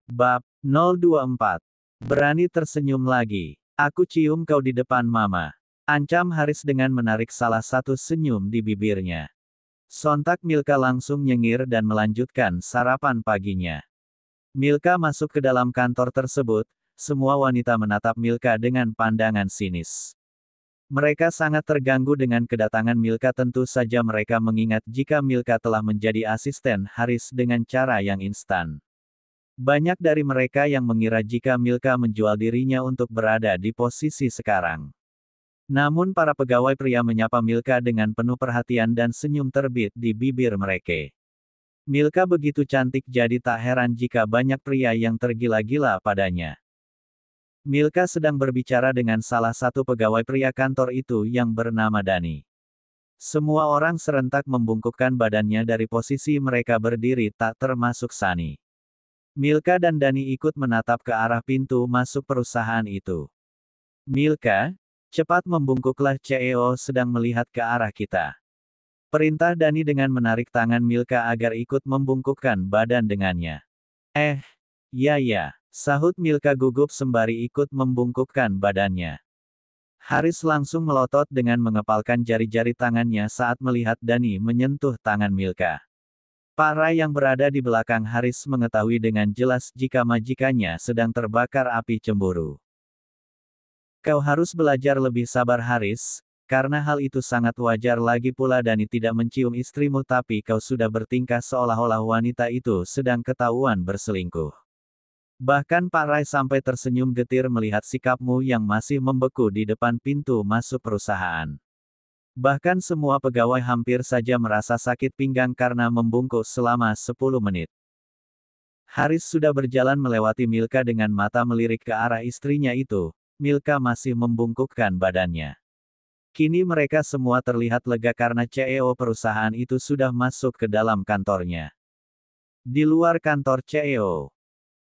Bab 024. Berani tersenyum lagi. Aku cium kau di depan Mama. Ancam Haris dengan menarik salah satu senyum di bibirnya. Sontak Milka langsung nyengir dan melanjutkan sarapan paginya. Milka masuk ke dalam kantor tersebut, semua wanita menatap Milka dengan pandangan sinis. Mereka sangat terganggu dengan kedatangan Milka, tentu saja mereka mengingat jika Milka telah menjadi asisten Haris dengan cara yang instan. Banyak dari mereka yang mengira jika Milka menjual dirinya untuk berada di posisi sekarang. Namun para pegawai pria menyapa Milka dengan penuh perhatian dan senyum terbit di bibir mereka. Milka begitu cantik jadi tak heran jika banyak pria yang tergila-gila padanya. Milka sedang berbicara dengan salah satu pegawai pria kantor itu yang bernama Dani. Semua orang serentak membungkukkan badannya dari posisi mereka berdiri, tak termasuk Sani. Milka dan Dani ikut menatap ke arah pintu masuk perusahaan itu. Milka, cepat membungkuklah, CEO sedang melihat ke arah kita. Perintah Dani dengan menarik tangan Milka agar ikut membungkukkan badan dengannya. Ya, sahut Milka gugup sembari ikut membungkukkan badannya. Haris langsung melotot dengan mengepalkan jari-jari tangannya saat melihat Dani menyentuh tangan Milka. Pak Rai yang berada di belakang Haris mengetahui dengan jelas jika majikannya sedang terbakar api cemburu. Kau harus belajar lebih sabar Haris, karena hal itu sangat wajar, lagi pula Dani tidak mencium istrimu tapi kau sudah bertingkah seolah-olah wanita itu sedang ketahuan berselingkuh. Bahkan Pak Rai sampai tersenyum getir melihat sikapmu yang masih membeku di depan pintu masuk perusahaan. Bahkan semua pegawai hampir saja merasa sakit pinggang karena membungkuk selama 10 menit. Haris sudah berjalan melewati Milka dengan mata melirik ke arah istrinya itu. Milka masih membungkukkan badannya. Kini mereka semua terlihat lega karena CEO perusahaan itu sudah masuk ke dalam kantornya. Di luar kantor CEO.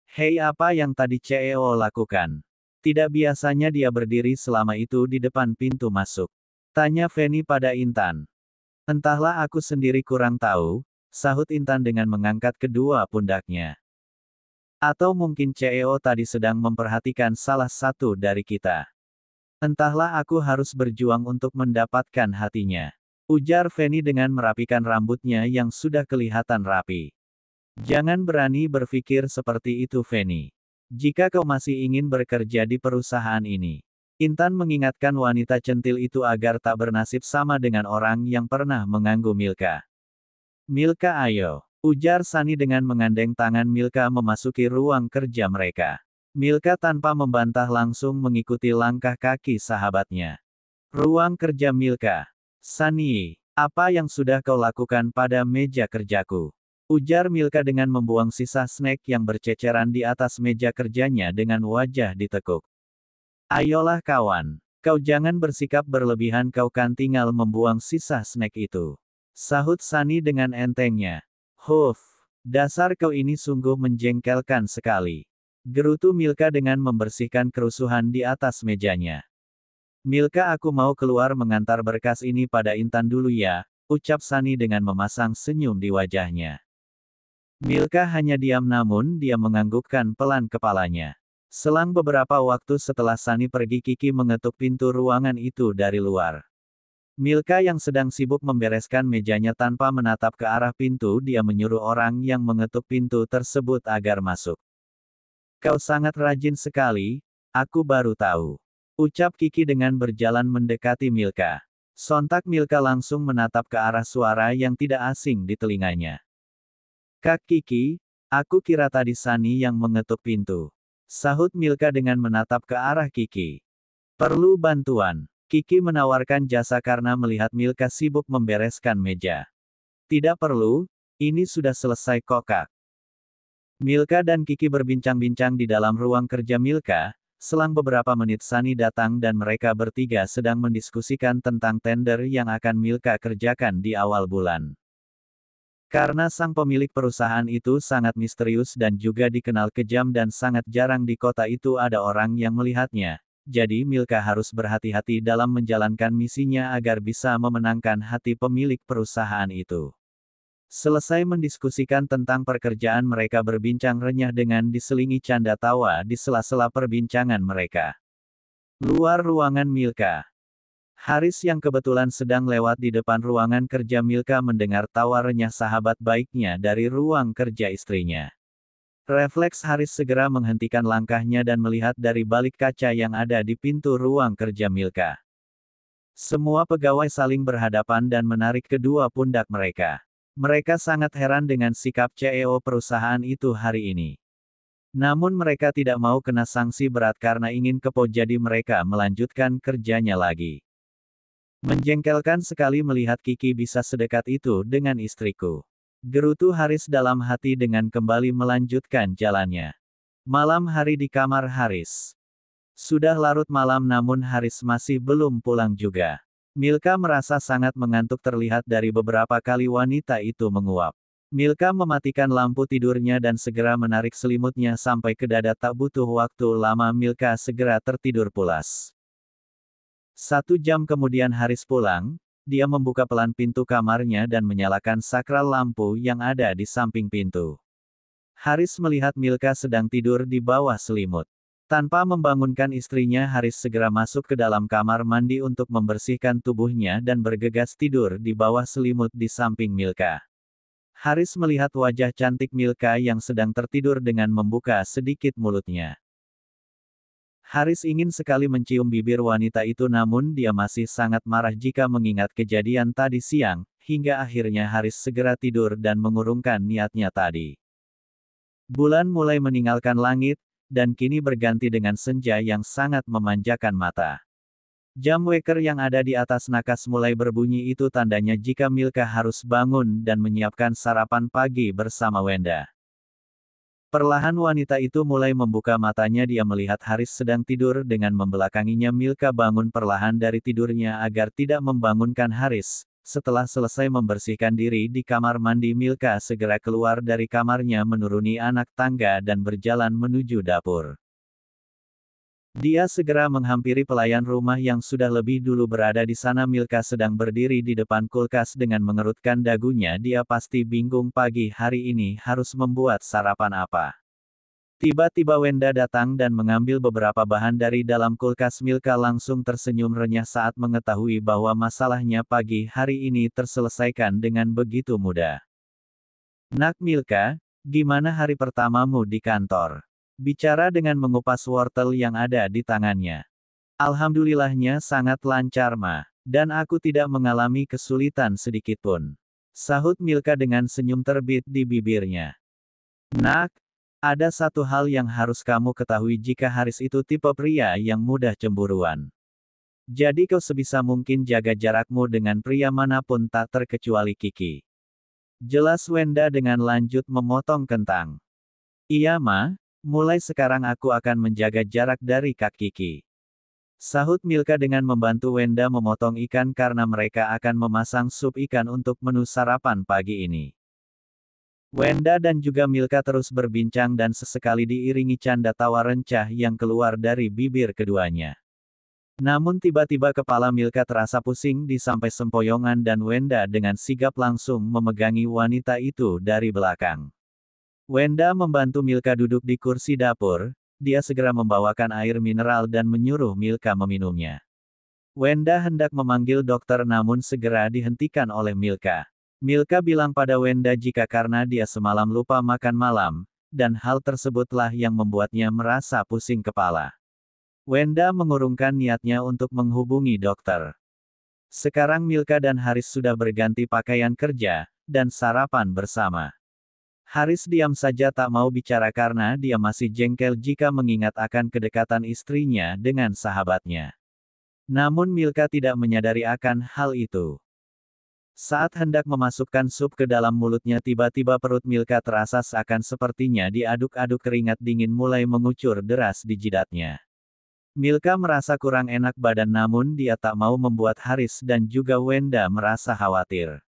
Hei, apa yang tadi CEO lakukan? Tidak biasanya dia berdiri selama itu di depan pintu masuk. Tanya Feni pada Intan. Entahlah, aku sendiri kurang tahu, sahut Intan dengan mengangkat kedua pundaknya. Atau mungkin CEO tadi sedang memperhatikan salah satu dari kita. Entahlah, aku harus berjuang untuk mendapatkan hatinya. Ujar Feni dengan merapikan rambutnya yang sudah kelihatan rapi. Jangan berani berpikir seperti itu Feni. Jika kau masih ingin bekerja di perusahaan ini. Intan mengingatkan wanita centil itu agar tak bernasib sama dengan orang yang pernah mengganggu Milka. Milka, ayo. Ujar Sani dengan mengandeng tangan Milka memasuki ruang kerja mereka. Milka tanpa membantah langsung mengikuti langkah kaki sahabatnya. Ruang kerja Milka. Sani, apa yang sudah kau lakukan pada meja kerjaku? Ujar Milka dengan membuang sisa snack yang berceceran di atas meja kerjanya dengan wajah ditekuk. Ayolah kawan, kau jangan bersikap berlebihan, kau kan tinggal membuang sisa snack itu. Sahut Sani dengan entengnya. Huff, dasar kau ini sungguh menjengkelkan sekali. Gerutu Milka dengan membersihkan kerusuhan di atas mejanya. Milka, aku mau keluar mengantar berkas ini pada Intan dulu ya, ucap Sani dengan memasang senyum di wajahnya. Milka hanya diam namun dia menganggukkan pelan kepalanya. Selang beberapa waktu setelah Sani pergi, Kiki mengetuk pintu ruangan itu dari luar. Milka yang sedang sibuk membereskan mejanya tanpa menatap ke arah pintu, dia menyuruh orang yang mengetuk pintu tersebut agar masuk. Kau sangat rajin sekali, aku baru tahu. Ucap Kiki dengan berjalan mendekati Milka. Sontak Milka langsung menatap ke arah suara yang tidak asing di telinganya. Kak Kiki, aku kira tadi Sani yang mengetuk pintu. Sahut Milka dengan menatap ke arah Kiki. Perlu bantuan. Kiki menawarkan jasa karena melihat Milka sibuk membereskan meja. Tidak perlu, ini sudah selesai kok Kak. Milka dan Kiki berbincang-bincang di dalam ruang kerja Milka. Selang beberapa menit Sani datang dan mereka bertiga sedang mendiskusikan tentang tender yang akan Milka kerjakan di awal bulan. Karena sang pemilik perusahaan itu sangat misterius dan juga dikenal kejam dan sangat jarang di kota itu ada orang yang melihatnya, jadi Milka harus berhati-hati dalam menjalankan misinya agar bisa memenangkan hati pemilik perusahaan itu. Selesai mendiskusikan tentang pekerjaan mereka berbincang renyah dengan diselingi canda tawa di sela-sela perbincangan mereka. Luar ruangan Milka. Haris yang kebetulan sedang lewat di depan ruangan kerja Milka mendengar tawa renyah sahabat baiknya dari ruang kerja istrinya. Refleks Haris segera menghentikan langkahnya dan melihat dari balik kaca yang ada di pintu ruang kerja Milka. Semua pegawai saling berhadapan dan menarik kedua pundak mereka. Mereka sangat heran dengan sikap CEO perusahaan itu hari ini. Namun mereka tidak mau kena sanksi berat karena ingin kepo, jadi mereka melanjutkan kerjanya lagi. Menjengkelkan sekali melihat Kiki bisa sedekat itu dengan istriku. Gerutu Haris dalam hati dengan kembali melanjutkan jalannya. Malam hari di kamar Haris. Sudah larut malam namun Haris masih belum pulang juga. Milka merasa sangat mengantuk terlihat dari beberapa kali wanita itu menguap. Milka mematikan lampu tidurnya dan segera menarik selimutnya sampai ke dada. Tak butuh waktu lama Milka segera tertidur pulas. 1 jam kemudian Haris pulang, dia membuka pelan pintu kamarnya dan menyalakan sakral lampu yang ada di samping pintu. Haris melihat Milka sedang tidur di bawah selimut. Tanpa membangunkan istrinya, Haris segera masuk ke dalam kamar mandi untuk membersihkan tubuhnya dan bergegas tidur di bawah selimut di samping Milka. Haris melihat wajah cantik Milka yang sedang tertidur dengan membuka sedikit mulutnya. Haris ingin sekali mencium bibir wanita itu namun dia masih sangat marah jika mengingat kejadian tadi siang, hingga akhirnya Haris segera tidur dan mengurungkan niatnya tadi. Bulan mulai meninggalkan langit, dan kini berganti dengan senja yang sangat memanjakan mata. Jam weker yang ada di atas nakas mulai berbunyi, itu tandanya jika Milka harus bangun dan menyiapkan sarapan pagi bersama Wenda. Perlahan wanita itu mulai membuka matanya, dia melihat Haris sedang tidur dengan membelakanginya. Milka bangun perlahan dari tidurnya agar tidak membangunkan Haris. Setelah selesai membersihkan diri di kamar mandi, Milka segera keluar dari kamarnya, menuruni anak tangga dan berjalan menuju dapur. Dia segera menghampiri pelayan rumah yang sudah lebih dulu berada di sana. Milka sedang berdiri di depan kulkas dengan mengerutkan dagunya. Dia pasti bingung pagi hari ini harus membuat sarapan apa. Tiba-tiba Wenda datang dan mengambil beberapa bahan dari dalam kulkas. Milka langsung tersenyum renyah saat mengetahui bahwa masalahnya pagi hari ini terselesaikan dengan begitu mudah. "Nak Milka, gimana hari pertamamu di kantor?" Bicara dengan mengupas wortel yang ada di tangannya. "Alhamdulillahnya sangat lancar Ma, dan aku tidak mengalami kesulitan sedikitpun," sahut Milka dengan senyum terbit di bibirnya. "Nak, ada satu hal yang harus kamu ketahui, jika Haris itu tipe pria yang mudah cemburuan. Jadi kau sebisa mungkin jaga jarakmu dengan pria manapun tak terkecuali Kiki," jelas Wenda dengan lanjut memotong kentang. "Iya Ma. Mulai sekarang aku akan menjaga jarak dari Kak Kiki," sahut Milka dengan membantu Wenda memotong ikan karena mereka akan memasang sup ikan untuk menu sarapan pagi ini. Wenda dan juga Milka terus berbincang dan sesekali diiringi canda tawa rencah yang keluar dari bibir keduanya. Namun tiba-tiba kepala Milka terasa pusing di sampai sempoyongan dan Wenda dengan sigap langsung memegangi wanita itu dari belakang. Wenda membantu Milka duduk di kursi dapur, dia segera membawakan air mineral dan menyuruh Milka meminumnya. Wenda hendak memanggil dokter namun segera dihentikan oleh Milka. Milka bilang pada Wenda jika karena dia semalam lupa makan malam, dan hal tersebutlah yang membuatnya merasa pusing kepala. Wenda mengurungkan niatnya untuk menghubungi dokter. Sekarang Milka dan Haris sudah berganti pakaian kerja, dan sarapan bersama. Haris diam saja tak mau bicara karena dia masih jengkel jika mengingat akan kedekatan istrinya dengan sahabatnya. Namun Milka tidak menyadari akan hal itu. Saat hendak memasukkan sup ke dalam mulutnya, tiba-tiba perut Milka terasa seakan sepertinya diaduk-aduk, keringat dingin mulai mengucur deras di jidatnya. Milka merasa kurang enak badan namun dia tak mau membuat Haris dan juga Wenda merasa khawatir.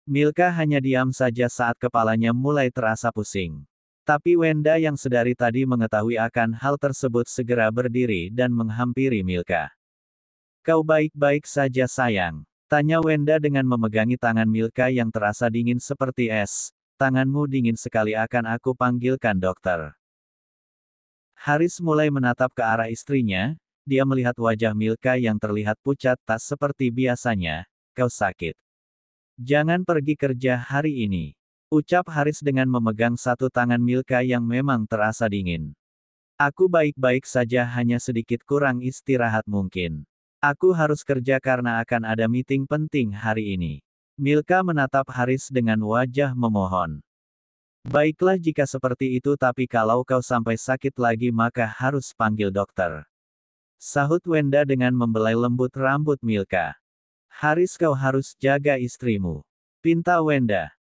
Milka hanya diam saja saat kepalanya mulai terasa pusing. Tapi Wenda yang sedari tadi mengetahui akan hal tersebut segera berdiri dan menghampiri Milka. "Kau baik-baik saja sayang. Tanya Wenda dengan memegangi tangan Milka yang terasa dingin seperti es. Tanganmu dingin sekali, akan aku panggilkan dokter. Haris mulai menatap ke arah istrinya. Dia melihat wajah Milka yang terlihat pucat tak seperti biasanya. Kau sakit. Jangan pergi kerja hari ini, ucap Haris dengan memegang satu tangan Milka yang memang terasa dingin. Aku baik-baik saja, hanya sedikit kurang istirahat mungkin. Aku harus kerja karena akan ada meeting penting hari ini. Milka menatap Haris dengan wajah memohon. Baiklah jika seperti itu, tapi kalau kau sampai sakit lagi maka harus panggil dokter, sahut Wenda dengan membelai lembut rambut Milka. Haris, kau harus jaga istrimu, pinta Wenda.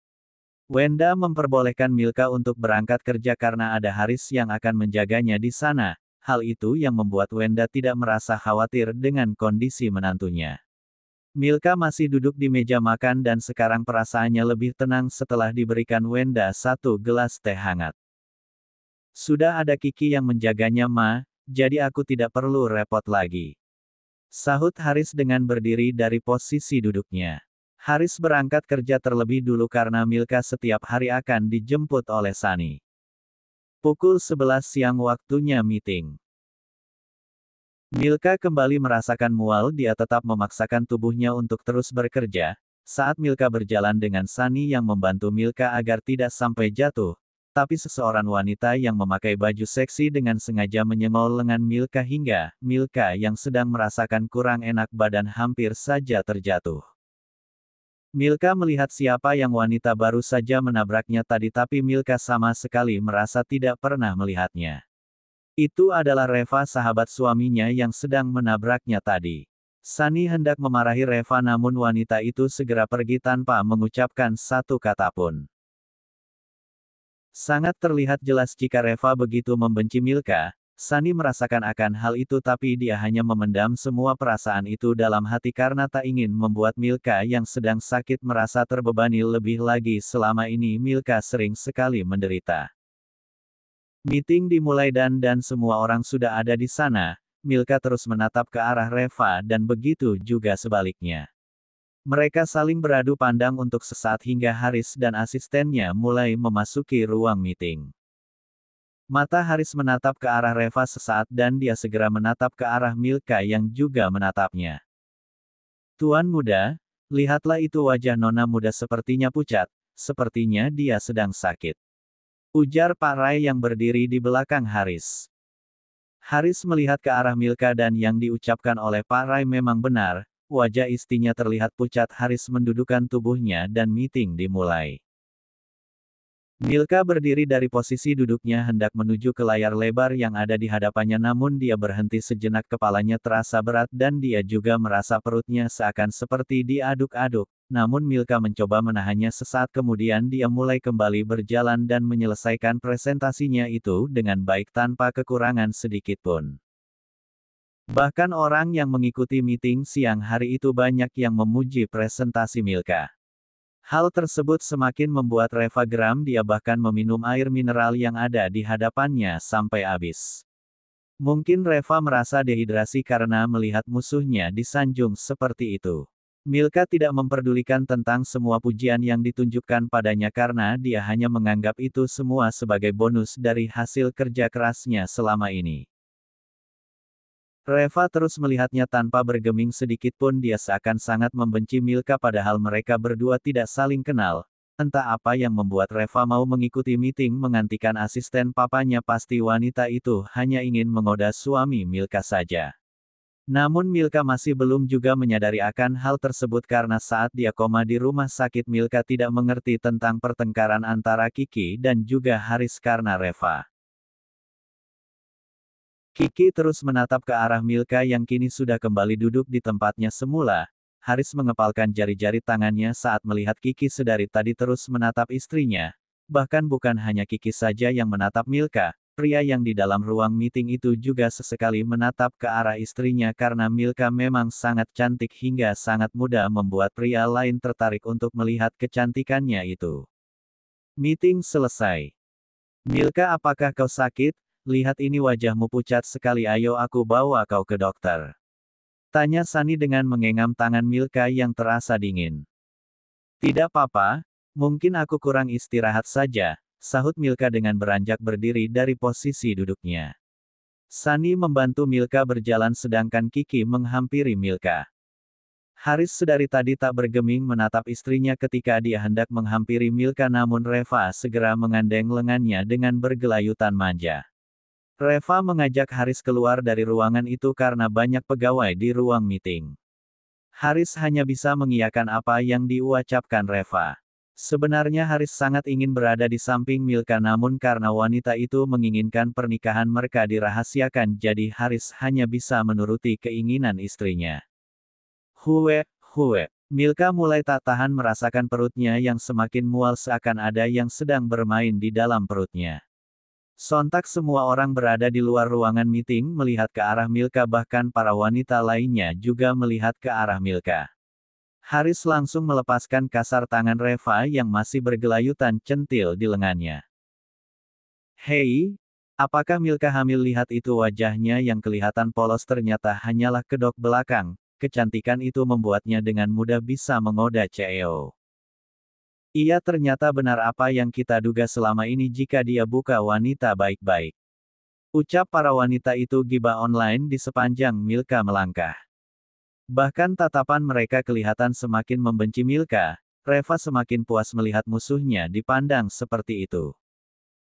Wenda memperbolehkan Milka untuk berangkat kerja karena ada Haris yang akan menjaganya di sana. Hal itu yang membuat Wenda tidak merasa khawatir dengan kondisi menantunya. Milka masih duduk di meja makan dan sekarang perasaannya lebih tenang setelah diberikan Wenda satu gelas teh hangat. Sudah ada Kiki yang menjaganya, Ma, jadi aku tidak perlu repot lagi, sahut Haris dengan berdiri dari posisi duduknya. Haris berangkat kerja terlebih dulu karena Milka setiap hari akan dijemput oleh Sani. Pukul 11 siang waktunya meeting. Milka kembali merasakan mual, dia tetap memaksakan tubuhnya untuk terus bekerja. Saat Milka berjalan dengan Sani yang membantu Milka agar tidak sampai jatuh, tapi seseorang wanita yang memakai baju seksi dengan sengaja menyenggol lengan Milka hingga Milka yang sedang merasakan kurang enak badan hampir saja terjatuh. Milka melihat siapa yang wanita baru saja menabraknya tadi, tapi Milka sama sekali merasa tidak pernah melihatnya. Itu adalah Reva, sahabat suaminya yang sedang menabraknya tadi. Sani hendak memarahi Reva, namun wanita itu segera pergi tanpa mengucapkan satu kata pun. Sangat terlihat jelas jika Reva begitu membenci Milka. Sani merasakan akan hal itu, tapi dia hanya memendam semua perasaan itu dalam hati karena tak ingin membuat Milka yang sedang sakit merasa terbebani lebih lagi. Selama ini Milka sering sekali menderita. Meeting dimulai dan semua orang sudah ada di sana. Milka terus menatap ke arah Reva dan begitu juga sebaliknya. Mereka saling beradu pandang untuk sesaat hingga Haris dan asistennya mulai memasuki ruang meeting. Mata Haris menatap ke arah Reva sesaat dan dia segera menatap ke arah Milka yang juga menatapnya. Tuan muda, lihatlah itu, wajah nona muda sepertinya pucat, sepertinya dia sedang sakit, ujar Pak Rai yang berdiri di belakang Haris. Haris melihat ke arah Milka dan yang diucapkan oleh Pak Rai memang benar, wajah istrinya terlihat pucat. Haris mendudukkan tubuhnya dan meeting dimulai. Milka berdiri dari posisi duduknya hendak menuju ke layar lebar yang ada di hadapannya, namun dia berhenti sejenak, kepalanya terasa berat dan dia juga merasa perutnya seakan seperti diaduk-aduk. Namun Milka mencoba menahannya. Sesaat kemudian dia mulai kembali berjalan dan menyelesaikan presentasinya itu dengan baik tanpa kekurangan sedikit pun. Bahkan orang yang mengikuti meeting siang hari itu banyak yang memuji presentasi Milka. Hal tersebut semakin membuat Reva geram, dia bahkan meminum air mineral yang ada di hadapannya sampai habis. Mungkin Reva merasa dehidrasi karena melihat musuhnya disanjung seperti itu. Milka tidak memperdulikan tentang semua pujian yang ditunjukkan padanya karena dia hanya menganggap itu semua sebagai bonus dari hasil kerja kerasnya selama ini. Reva terus melihatnya tanpa bergeming sedikit pun. Dia seakan sangat membenci Milka padahal mereka berdua tidak saling kenal. Entah apa yang membuat Reva mau mengikuti meeting menggantikan asisten papanya. Pasti wanita itu hanya ingin menggoda suami Milka saja. Namun Milka masih belum juga menyadari akan hal tersebut karena saat dia koma di rumah sakit Milka tidak mengerti tentang pertengkaran antara Kiki dan juga Haris karena Reva. Kiki terus menatap ke arah Milka yang kini sudah kembali duduk di tempatnya semula. Haris mengepalkan jari-jari tangannya saat melihat Kiki sedari tadi terus menatap istrinya. Bahkan bukan hanya Kiki saja yang menatap Milka, pria yang di dalam ruang meeting itu juga sesekali menatap ke arah istrinya karena Milka memang sangat cantik hingga sangat mudah membuat pria lain tertarik untuk melihat kecantikannya itu. Meeting selesai. Milka, apakah kau sakit? Lihat ini wajahmu pucat sekali, ayo aku bawa kau ke dokter, Tanya Sunny dengan mengenggam tangan Milka yang terasa dingin. Tidak apa-apa, mungkin aku kurang istirahat saja, sahut Milka dengan beranjak berdiri dari posisi duduknya. Sunny membantu Milka berjalan sedangkan Kiki menghampiri Milka. Haris sedari tadi tak bergeming menatap istrinya ketika dia hendak menghampiri Milka, namun Reva segera mengandeng lengannya dengan bergelayutan manja. Reva mengajak Haris keluar dari ruangan itu karena banyak pegawai di ruang meeting. Haris hanya bisa mengiyakan apa yang diucapkan Reva. Sebenarnya Haris sangat ingin berada di samping Milka, namun karena wanita itu menginginkan pernikahan mereka dirahasiakan, jadi Haris hanya bisa menuruti keinginan istrinya. Hue. Milka mulai tak tahan merasakan perutnya yang semakin mual, seakan ada yang sedang bermain di dalam perutnya. Sontak semua orang berada di luar ruangan meeting melihat ke arah Milka, bahkan para wanita lainnya juga melihat ke arah Milka. Haris langsung melepaskan kasar tangan Reva yang masih bergelayutan centil di lengannya. Hei, apakah Milka hamil? Lihat itu, wajahnya yang kelihatan polos ternyata hanyalah kedok belakang. Kecantikan itu membuatnya dengan mudah bisa menggoda CEO. Iya, ternyata benar apa yang kita duga selama ini jika dia bukan wanita baik-baik. Ucap para wanita itu gibah online di sepanjang Milka melangkah. Bahkan tatapan mereka kelihatan semakin membenci Milka. Reva semakin puas melihat musuhnya dipandang seperti itu.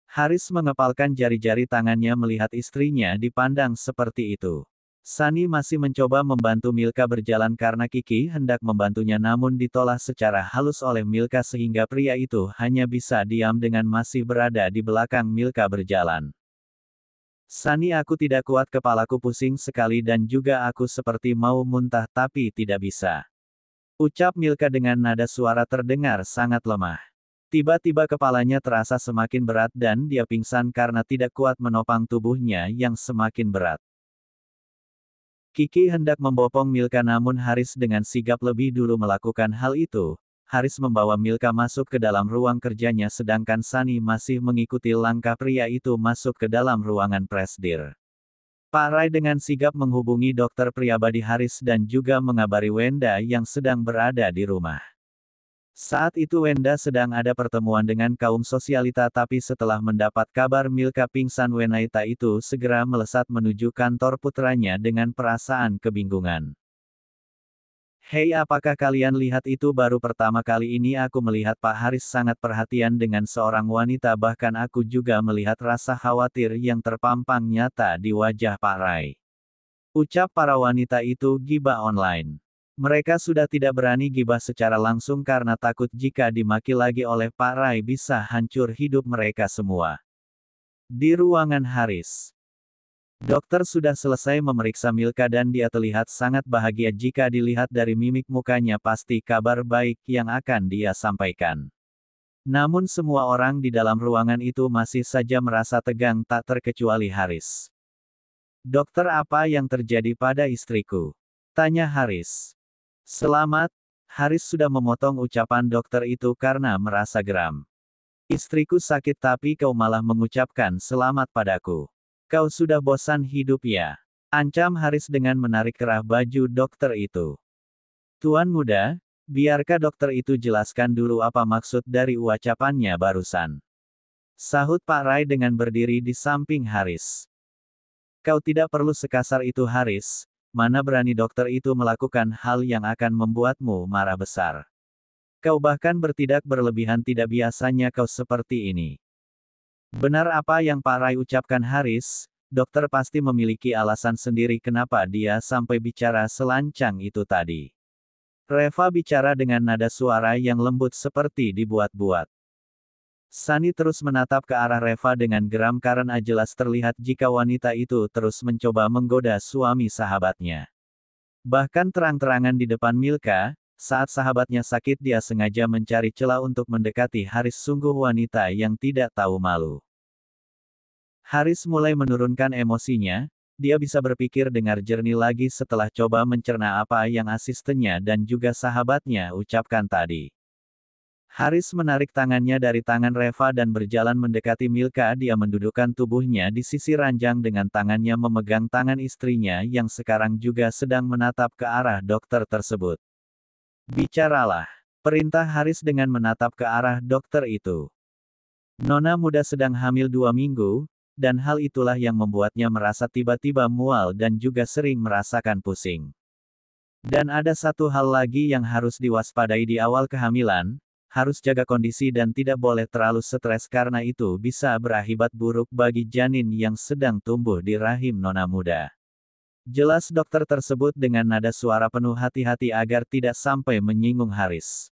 Haris mengepalkan jari-jari tangannya melihat istrinya dipandang seperti itu. Sunny masih mencoba membantu Milka berjalan karena Kiki hendak membantunya, namun ditolak secara halus oleh Milka sehingga pria itu hanya bisa diam dengan masih berada di belakang Milka berjalan. Sunny, aku tidak kuat, kepalaku pusing sekali dan juga aku seperti mau muntah tapi tidak bisa. Ucap Milka dengan nada suara terdengar sangat lemah. Tiba-tiba kepalanya terasa semakin berat dan dia pingsan karena tidak kuat menopang tubuhnya yang semakin berat. Kiki hendak membopong Milka, namun Haris dengan sigap lebih dulu melakukan hal itu. Haris membawa Milka masuk ke dalam ruang kerjanya sedangkan Sunny masih mengikuti langkah pria itu masuk ke dalam ruangan presdir. Pak Rai dengan sigap menghubungi dokter pribadi Haris dan juga mengabari Wenda yang sedang berada di rumah. Saat itu Wenda sedang ada pertemuan dengan kaum sosialita, tapi setelah mendapat kabar Milka pingsan, wanita itu segera melesat menuju kantor putranya dengan perasaan kebingungan. Hei, apakah kalian lihat itu? Baru pertama kali ini aku melihat Pak Haris sangat perhatian dengan seorang wanita, bahkan aku juga melihat rasa khawatir yang terpampang nyata di wajah Pak Rai. Ucap para wanita itu gibah online. Mereka sudah tidak berani gibah secara langsung karena takut jika dimaki lagi oleh Pak Rai bisa hancur hidup mereka semua. Di ruangan Haris, dokter sudah selesai memeriksa Milka dan dia terlihat sangat bahagia. Jika dilihat dari mimik mukanya pasti kabar baik yang akan dia sampaikan. Namun semua orang di dalam ruangan itu masih saja merasa tegang, tak terkecuali Haris. Dokter, apa yang terjadi pada istriku? Tanya Haris. Selamat, Haris sudah memotong ucapan dokter itu karena merasa geram. Istriku sakit tapi kau malah mengucapkan selamat padaku. Kau sudah bosan hidup ya? Ancam Haris dengan menarik kerah baju dokter itu. Tuan muda, biarkah dokter itu jelaskan dulu apa maksud dari ucapannya barusan. Sahut Pak Rai dengan berdiri di samping Haris. Kau tidak perlu sekasar itu Haris. Mana berani dokter itu melakukan hal yang akan membuatmu marah besar. Kau bahkan bertindak berlebihan, tidak biasanya kau seperti ini. Benar apa yang Pak Rai ucapkan Haris, dokter pasti memiliki alasan sendiri kenapa dia sampai bicara selancang itu tadi. Reva bicara dengan nada suara yang lembut seperti dibuat-buat. Sunny terus menatap ke arah Reva dengan geram karena jelas terlihat jika wanita itu terus mencoba menggoda suami sahabatnya. Bahkan terang-terangan di depan Milka, saat sahabatnya sakit dia sengaja mencari celah untuk mendekati Haris. Sungguh wanita yang tidak tahu malu. Haris mulai menurunkan emosinya, dia bisa berpikir dengar jernih lagi setelah coba mencerna apa yang asistennya dan juga sahabatnya ucapkan tadi. Haris menarik tangannya dari tangan Reva dan berjalan mendekati Milka. Dia mendudukkan tubuhnya di sisi ranjang dengan tangannya memegang tangan istrinya yang sekarang juga sedang menatap ke arah dokter tersebut. Bicaralah, perintah Haris dengan menatap ke arah dokter itu. Nona muda sedang hamil 2 minggu, dan hal itulah yang membuatnya merasa tiba-tiba mual dan juga sering merasakan pusing. Dan ada satu hal lagi yang harus diwaspadai di awal kehamilan, harus jaga kondisi dan tidak boleh terlalu stres karena itu bisa berakibat buruk bagi janin yang sedang tumbuh di rahim nona muda. Jelas dokter tersebut dengan nada suara penuh hati-hati agar tidak sampai menyinggung Haris.